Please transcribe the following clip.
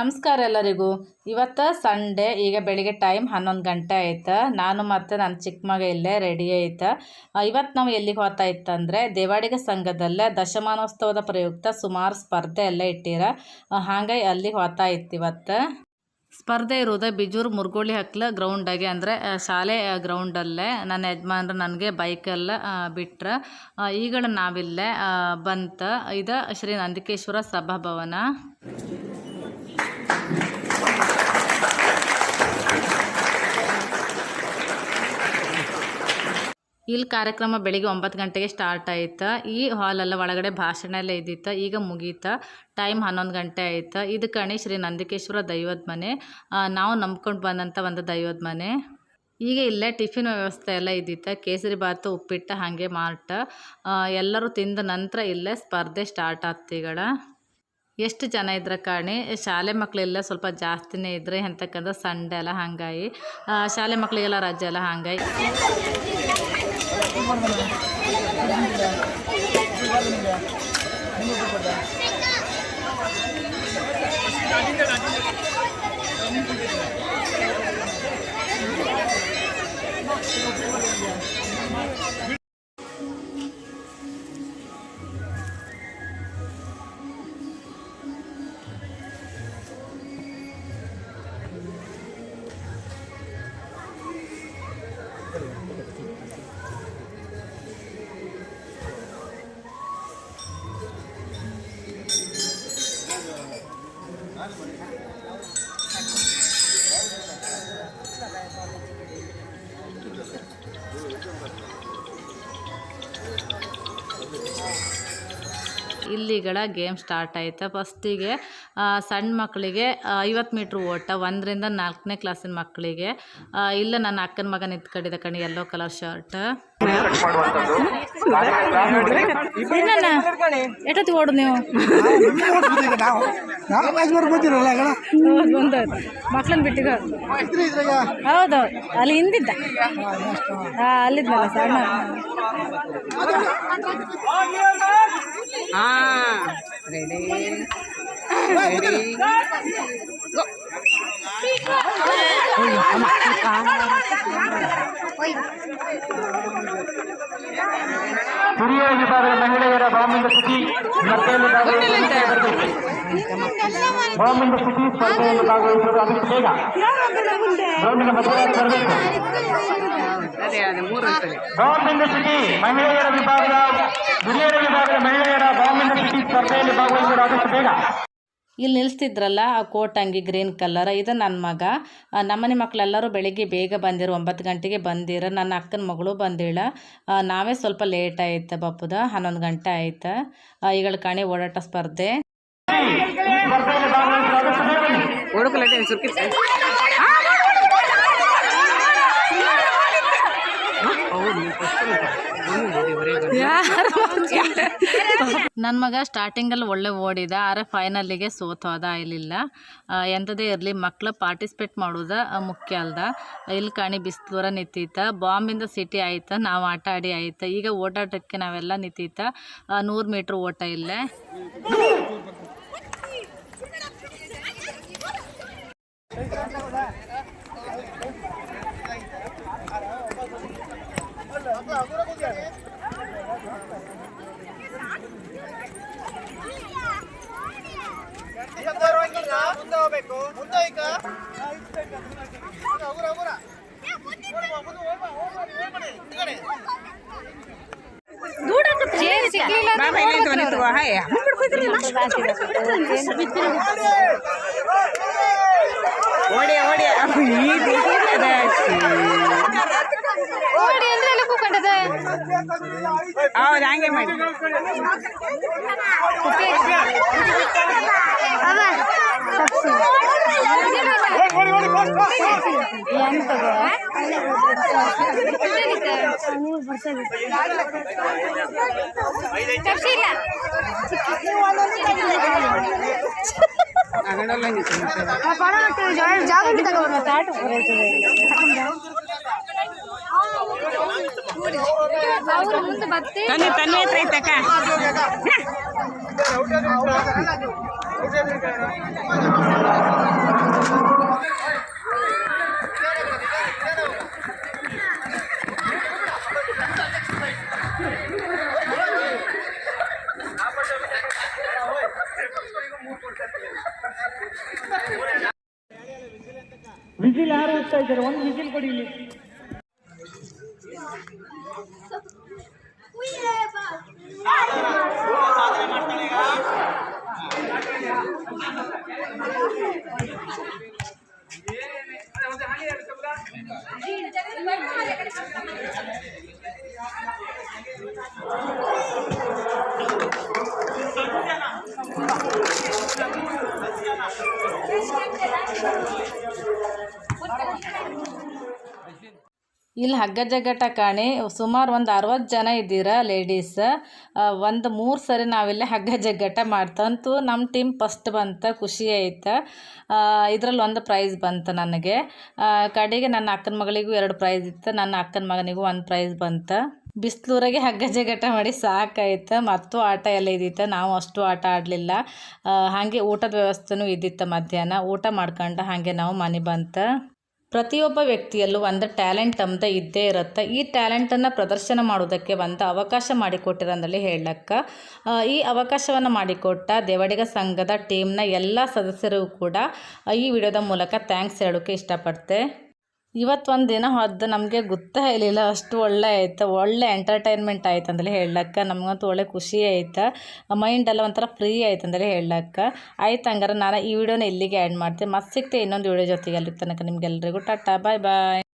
ನಮಸ್ಕಾರ ಎಲ್ಲರಿಗೂ. ಇವತ್ತು ಸಂಡೇ, ಈಗ ಬೆಳಿಗ್ಗೆ ಟೈಮ್ 11 ಗಂಟೆ ಆಯ್ತು. ನಾನು ಮತ್ತು ನನ್ನ ಚಿಕ್ಕ ಮಗ ಇಲ್ಲೇ ರೆಡಿ ಆಯ್ತು. ಇವತ್ತು ನಾವು ಎಲ್ಲಿಗೆ ಹೋಗ್ತಾ ಇತ್ತಂದರೆ, ದೇವಾಡಿಗ ಸಂಘದಲ್ಲೇ ದಶಮಾನೋತ್ಸವದ ಪ್ರಯುಕ್ತ ಸುಮಾರು ಸ್ಪರ್ಧೆ ಎಲ್ಲ ಇಟ್ಟಿರ. ಹಾಗಾಗಿ ಅಲ್ಲಿಗೆ ಹೋಗ್ತಾ ಇತ್ತು. ಇವತ್ತು ಸ್ಪರ್ಧೆ ಇರೋದು ಬಿಜೂರು ಮುರುಗೋಳಿ ಹಕ್ಲ ಗ್ರೌಂಡಾಗೆ, ಅಂದರೆ ಶಾಲೆ ಗ್ರೌಂಡಲ್ಲೇ. ನನ್ನ ಯಜಮಾನ್ರು ನನಗೆ ಬೈಕೆಲ್ಲ ಬಿಟ್ರೆ ಈಗ ನಾವಿಲ್ಲೇ ಬಂತ. ಇದು ಶ್ರೀ ನಂದಿಕೇಶ್ವರ ಸಭಾಭವನ. ಇಲ್ಲಿ ಕಾರ್ಯಕ್ರಮ ಬೆಳಿಗ್ಗೆ 9 ಗಂಟೆಗೆ ಸ್ಟಾರ್ಟ್ ಆಯ್ತು. ಈ ಹಾಲೆಲ್ಲ ಒಳಗಡೆ ಭಾಷಣ ಎಲ್ಲ ಇದ್ದಿತ್ತು. ಈಗ ಮುಗೀತು. ಟೈಮ್ 11 ಗಂಟೆ ಆಯ್ತು. ಇದು ಕಣಿ ಶ್ರೀ ನಂದಿಕೇಶ್ವರ ದೈವದ ಮನೆ. ನಾವು ನಂಬ್ಕೊಂಡು ಬಂದಂಥ ಒಂದು ದೈವದ ಮನೆ. ಈಗ ಇಲ್ಲೇ ಟಿಫಿನ್ ವ್ಯವಸ್ಥೆ ಎಲ್ಲ ಇದ್ದಿತ್ತು. ಕೇಸರಿ ಬಾತು, ಉಪ್ಪಿಟ್ಟು, ಹಾಗೆ ಮಾರ್ಟ್ ಎಲ್ಲರೂ ತಿಂದ ನಂತರ ಇಲ್ಲೇ ಸ್ಪರ್ಧೆ ಸ್ಟಾರ್ಟ್ ಆಗ್ತಿಗಳ. ಎಷ್ಟು ಜನ ಇದ್ರೆ ಕಾಣಿ, ಶಾಲೆ ಮಕ್ಕಳೆಲ್ಲ ಸ್ವಲ್ಪ ಜಾಸ್ತಿನೇ ಇದ್ರೆ ಎಂತಕ್ಕಂದ್ರೆ ಸಂಡೆ ಎಲ್ಲ ಹಾಗಾಗಿ ಶಾಲೆ ಮಕ್ಕಳಿಗೆಲ್ಲ ರಜೆ ಎಲ್ಲ ಹಾಗಾಗಿ ಇಲ್ಲಿಗಳ ಗೇಮ್ ಸ್ಟಾರ್ಟ್ ಆಯ್ತು. ಫಸ್ಟಿಗೆ ಸಣ್ಣ ಮಕ್ಕಳಿಗೆ 50 ಮೀಟ್ರ್ ಓಟ, 1ರಿಂದ 4ನೇ ಕ್ಲಾಸಿನ ಮಕ್ಕಳಿಗೆ. ಇಲ್ಲ ನನ್ನ ಅಕ್ಕನ ಮಗ ನಿಂತ್ಕೊಂಡಿದ್ದ ಕಣಿ, ಯೆಲ್ಲೋ ಕಲರ್ ಶರ್ಟ್. ಎಷ್ಟೊತ್ತಿಗೆ ಓಡು ನೀವು? ಮಕ್ಳನ್ನ ಬಿಟ್ಟಿಗ? ಹೌದು, ಅಲ್ಲಿ ಹಿಂದಿದ್ದ. ಅಲ್ಲಿದ್ನಲ್ಲ ಸಣ್ಣ. ರೆಡಿ ಹಿರಿಯ ವಿಭಾಗದ ಮಹಿಳೆಯರ ಬಾಂಬಿಂದ ಸ್ಥಿತಿ ಸ್ಪರ್ಧೆಯಲ್ಲಿ ಬಾಂಬಿಂದ ಸ್ಥಿತಿ ಸ್ಪರ್ಧೆಯಲ್ಲಿ ಭಾಗವಹಿಸುವುದು ಆದಷ್ಟು ಬೇಗ ಗೌಂಡಿನ ಮತದಾರ ಬರಬೇಕು. ಬಾಂಬಿಂದ ಸ್ಥಿತಿ ಮಹಿಳೆಯರ ವಿಭಾಗದ ಹಿರಿಯರ ವಿಭಾಗದ ಮಹಿಳೆಯರ ಬಾಂಬಿಂದ ಸ್ಥಿತಿ ಸ್ಪರ್ಧೆಯಲ್ಲಿ ಭಾಗವಹಿಸುವುದು ಆದಷ್ಟು ಬೇಗ. ಇಲ್ಲಿ ನಿಲ್ಲಿಸ್ತಿದ್ರಲ್ಲ ಆ ಕೋಟ್ ಅಂಗಿ ಗ್ರೀನ್ ಕಲರ್, ಇದು ನನ್ನ ಮಗ. ನಮ್ಮನೆ ಮಕ್ಕಳೆಲ್ಲರೂ ಬೆಳಿಗ್ಗೆ ಬೇಗ ಬಂದಿರು, 9 ಗಂಟೆಗೆ ಬಂದಿರ. ನನ್ನ ಅಕ್ಕನ ಮಗಳು ಬಂದಿಳ. ನಾವೇ ಸ್ವಲ್ಪ ಲೇಟ್ ಆಯ್ತು ಬಪ್ಪುದ, 11 ಗಂಟೆ ಆಯ್ತು. ಈಗಳ ಕಾಣಿ ಓಡಾಟ ಸ್ಪರ್ಧೆ. ನನ್ನ ಮಗ ಸ್ಟಾರ್ಟಿಂಗಲ್ಲಿ ಒಳ್ಳೆ ಓಡಿದ, ಆದರೆ ಫೈನಲ್ಲಿಗೆ ಸೋತೋದ. ಇಲ್ಲಿಲ್ಲ ಎಂಥದೇ ಇರಲಿ, ಮಕ್ಕಳು ಪಾರ್ಟಿಸಿಪೇಟ್ ಮಾಡೋದು ಮುಖ್ಯ ಅಲ್ದ. ಇಲ್ಲಿ ಕಾಣಿ ಬಿಸಿಲೂರ ನಿಂತೀತ. ಬಾಂಬಿಂದ ಸಿಟಿ ಆಯ್ತು, ನಾವು ಆಟ ಆಡಿ ಆಯ್ತು. ಈಗ ಓಡಾಟಕ್ಕೆ ನಾವೆಲ್ಲ ನಿಂತೀತ. 100 ಮೀಟ್ರ್ ಓಟ ಇಲ್ಲೇ. ಹೌದು, ಹಂಗೆ ಮಾಡಿ. ತನ್ನಿ ಹತ್ರ ಐತಕ್ಕ ವಿಜಿಲ್ ಯಾರು ಹೋಗ್ತಾ ಇದ್ದಾರೆ? ಒಂದು ವಿಜಿಲ್ ಕೊಡಿ ಇಲ್ಲಿ. ಇಲ್ಲಿ ಹಗ್ಗ ಜಗ್ಗಾಟ ಕಾಣಿ ಸುಮಾರು ಒಂದು 60 ಜನ ಇದ್ದೀರ ಲೇಡೀಸ್. ಒಂದು 3 ಸರಿ ನಾವಿಲ್ಲೇ ಹಗ್ಗ ಜಗ್ಗಾಟ ಮಾಡ್ತಂತೂ ನಮ್ಮ ಟೀಮ್ ಫಸ್ಟ್ ಬಂತ. ಖುಷಿ ಆಯ್ತು. ಇದರಲ್ಲಿ ಒಂದು ಪ್ರೈಸ್ ಬಂತು ನನಗೆ. ಕಡೆಗೆ ನನ್ನ ಅಕ್ಕನ ಮಗಳಿಗೂ 2 ಪ್ರೈಸ್ ಇತ್ತು, ನನ್ನ ಅಕ್ಕನ ಮಗನಿಗೂ 1 ಪ್ರೈಸ್ ಬಂತು. ಬಿಸಿಲೂರಾಗೆ ಹಗ್ಗ ಜಗ್ಗಾಟ ಮಾಡಿ ಸಾಕಾಯ್ತು. ಮತ್ತು ಆಟ ಎಲ್ಲ ಇದ್ದಿತ್ತು, ನಾವು ಅಷ್ಟು ಆಟ ಆಡಲಿಲ್ಲ. ಹಾಗೆ ಊಟದ ವ್ಯವಸ್ಥೆನೂ ಇದ್ದಿತ್ತು. ಮಧ್ಯಾಹ್ನ ಊಟ ಮಾಡ್ಕೊಂಡು ಹಾಗೆ ನಾವು ಮನೆ ಬಂತು. ಪ್ರತಿಯೊಬ್ಬ ವ್ಯಕ್ತಿಯಲ್ಲೂ ಒಂದು ಟ್ಯಾಲೆಂಟ್ ಅಂತ ಇದ್ದೇ ಇರುತ್ತೆ. ಈ ಟ್ಯಾಲೆಂಟನ್ನು ಪ್ರದರ್ಶನ ಮಾಡೋದಕ್ಕೆ ಒಂದು ಅವಕಾಶ ಮಾಡಿಕೊಟ್ಟಿರಂದಲ್ಲಿ ಹೇಳಕ್ಕ. ಈ ಅವಕಾಶವನ್ನು ಮಾಡಿಕೊಟ್ಟ ದೇವಡಿಗ ಸಂಘದ ಟೀಮ್ನ ಎಲ್ಲ ಸದಸ್ಯರಿಗೂ ಕೂಡ ಈ ವಿಡಿಯೋದ ಮೂಲಕ ಥ್ಯಾಂಕ್ಸ್ ಹೇಳೋಕ್ಕೆ ಇಷ್ಟಪಡ್ತೆ. ಇವತ್ತೊಂದು ದಿನ ಹೊದ್ದು ನಮಗೆ ಗೊತ್ತೇ ಇರಲಿಲ್ಲ, ಅಷ್ಟು ಒಳ್ಳೆ ಆಯ್ತು. ಒಳ್ಳೆ ಎಂಟರ್ಟೈನ್ಮೆಂಟ್ ಆಯ್ತು ಅಂದಲೇ ಹೇಳಕ್ಕ. ನಮಗಂತೂ ಒಳ್ಳೆ ಖುಷಿ ಆಯ್ತು. ಮೈಂಡೆಲ್ಲ ಒಂಥರ ಫ್ರೀ ಆಯ್ತು ಅಂದಲೇ ಹೇಳಕ್ಕ. ಆಯ್ತು, ಹಂಗಾರೆ ನಾನು ಈ ವಿಡಿಯೋನ ಇಲ್ಲಿಗೆ ಆ್ಯಡ್ ಮಾಡ್ತೀನಿ. ಮತ್ತೆ ಸಿಗ್ತೆ ಇನ್ನೊಂದು ವಿಡಿಯೋ ಜೊತೆಗೆ. ಅಲ್ಲಿ ತನಕ ನಿಮಗೆಲ್ಲರಿಗೂ ಟಾಟಾ, ಬಾಯ್ ಬಾಯ್.